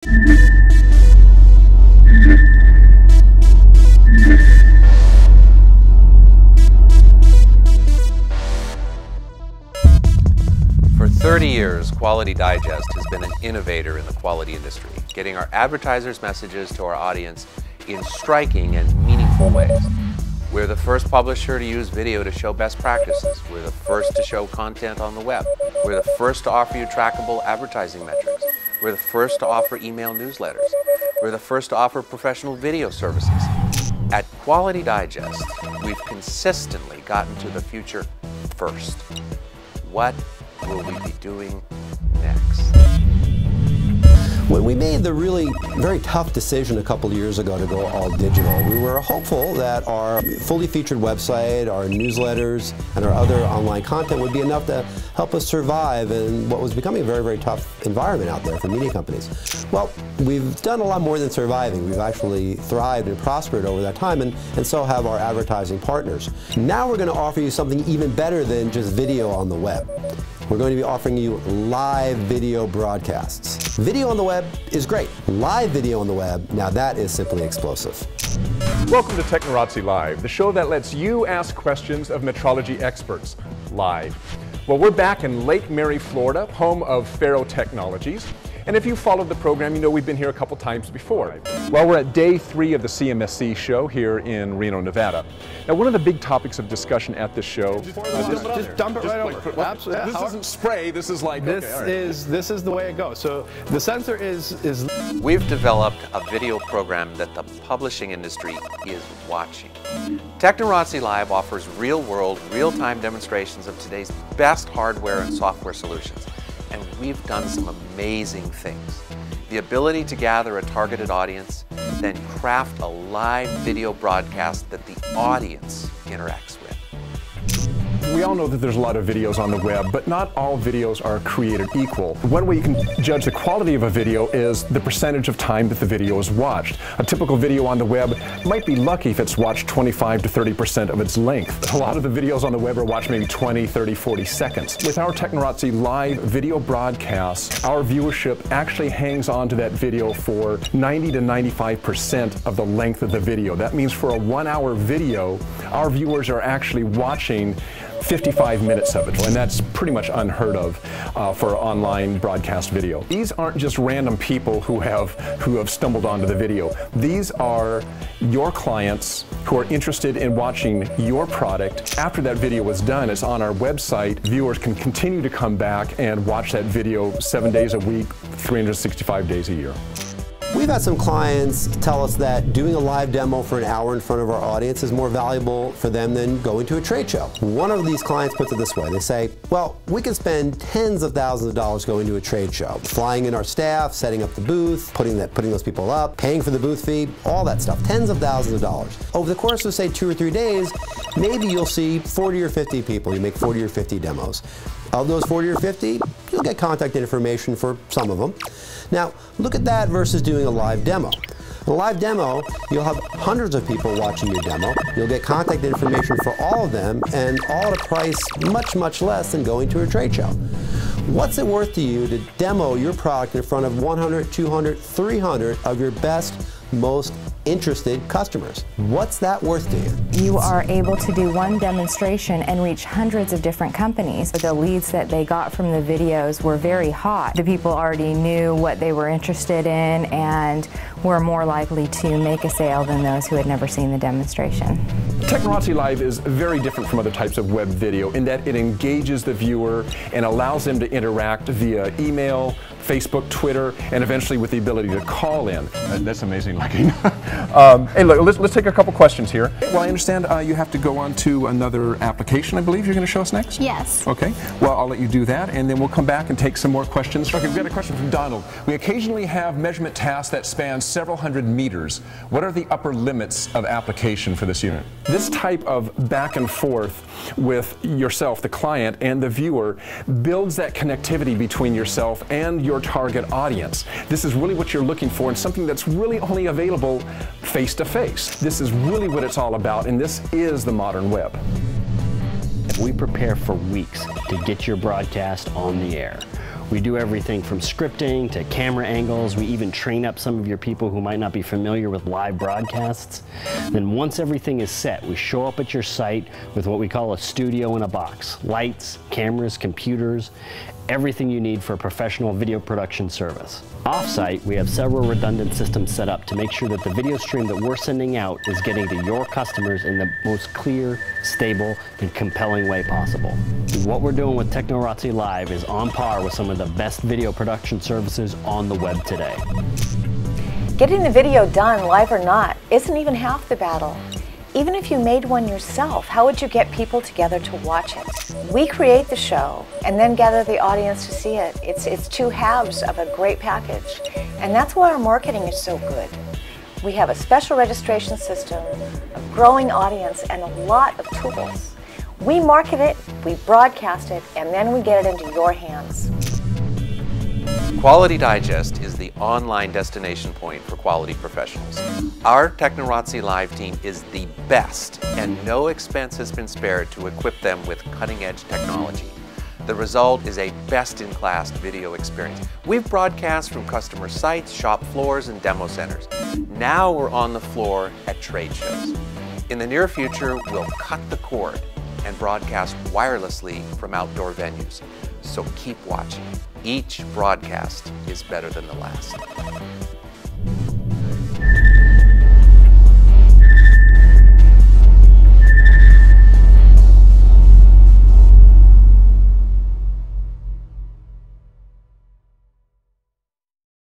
For 30 years, Quality Digest has been an innovator in the quality industry, getting our advertisers' messages to our audience in striking and meaningful ways. We're the first publisher to use video to show best practices. We're the first to show content on the web. We're the first to offer you trackable advertising metrics. We're the first to offer email newsletters. We're the first to offer professional video services. At Quality Digest, we've consistently gotten to the future first. What will we be doing next? When we made the really very tough decision a couple of years ago to go all digital, we were hopeful that our fully featured website, our newsletters, and our other online content would be enough to help us survive in what was becoming a very, very tough environment out there for media companies. Well, we've done a lot more than surviving. We've actually thrived and prospered over that time, and so have our advertising partners. Now we're going to offer you something even better than just video on the web. We're going to be offering you live video broadcasts. Video on the web is great. Live video on the web, now that is simply explosive. Welcome to TechnorazziLIVE, the show that lets you ask questions of metrology experts live. Well, we're back in Lake Mary, Florida, home of Faro Technologies. And if you followed the program, you know we've been here a couple times before. Well, we're at day 3 of the CMSC show here in Reno, Nevada. Now, one of the big topics of discussion at this show... Just dump it right over. Absolutely. This isn't spray, this is like... This is the way it goes. So the sensor is... We've developed a video program that the publishing industry is watching. TechnorazziLIVE offers real-world, real-time demonstrations of today's best hardware and software solutions. And we've done some amazing things. The ability to gather a targeted audience, then craft a live video broadcast that the audience interacts with. We all know that there's a lot of videos on the web, but not all videos are created equal. One way you can judge the quality of a video is the percentage of time that the video is watched. A typical video on the web might be lucky if it's watched 25 to 30% of its length. A lot of the videos on the web are watched maybe 20, 30, 40 seconds. With our TechnorazziLIVE video broadcasts, our viewership actually hangs on to that video for 90 to 95% of the length of the video. That means for a 1-hour video, our viewers are actually watching 55 minutes of it, and that's pretty much unheard of for online broadcast video. These aren't just random people who have stumbled onto the video. These are your clients who are interested in watching your product. After that video is done, it's on our website. Viewers can continue to come back and watch that video 7 days a week, 365 days a year. We've had some clients tell us that doing a live demo for an hour in front of our audience is more valuable for them than going to a trade show. One of these clients puts it this way. They say, well, we can spend tens of thousands of dollars going to a trade show, flying in our staff, setting up the booth, putting those people up, paying for the booth fee, all that stuff, tens of thousands of dollars. Over the course of, say, 2 or 3 days, maybe you'll see 40 or 50 people. You make 40 or 50 demos. Of those 40 or 50, you'll get contact information for some of them. Now, look at that versus doing a live demo. In a live demo, you'll have hundreds of people watching your demo. You'll get contact information for all of them, and all at a price much, much less than going to a trade show. What's it worth to you to demo your product in front of 100, 200, 300 of your best, most interested customers? What's that worth to you? You are able to do one demonstration and reach hundreds of different companies. The leads that they got from the videos were very hot. The people already knew what they were interested in and were more likely to make a sale than those who had never seen the demonstration. TechnorazziLIVE is very different from other types of web video in that it engages the viewer and allows them to interact via email, Facebook, Twitter, and eventually with the ability to call in. That's amazing looking. Hey, look, let's take a couple questions here. Well, I understand you have to go on to another application, I believe you're going to show us next? Yes. Okay. Well, I'll let you do that, and then we'll come back and take some more questions. Okay, we've got a question from Donald. We occasionally have measurement tasks that span several hundred meters. What are the upper limits of application for this unit? This type of back and forth with yourself, the client, and the viewer builds that connectivity between yourself and your target audience. This is really what you're looking for, and something that's really only available face-to-face. This is really what it's all about, and this is the modern web. We prepare for weeks to get your broadcast on the air. We do everything from scripting to camera angles. We even train up some of your people who might not be familiar with live broadcasts. Then once everything is set, we show up at your site with what we call a studio in a box. Lights, cameras, computers, everything you need for a professional video production service. Off-site, we have several redundant systems set up to make sure that the video stream that we're sending out is getting to your customers in the most clear, stable, and compelling way possible. What we're doing with TechnorazziLIVE is on par with some of the best video production services on the web today. Getting the video done, live or not, isn't even half the battle. Even if you made one yourself, how would you get people together to watch it? We create the show and then gather the audience to see it. It's two halves of a great package. And that's why our marketing is so good. We have a special registration system, a growing audience, and a lot of tools. We market it, we broadcast it, and then we get it into your hands. Quality Digest is the online destination point for quality professionals. Our TechnorazziLIVE team is the best, and no expense has been spared to equip them with cutting-edge technology. The result is a best-in-class video experience. We've broadcast from customer sites, shop floors, and demo centers. Now we're on the floor at trade shows. In the near future, we'll cut the cord and broadcast wirelessly from outdoor venues. So keep watching. Each broadcast is better than the last.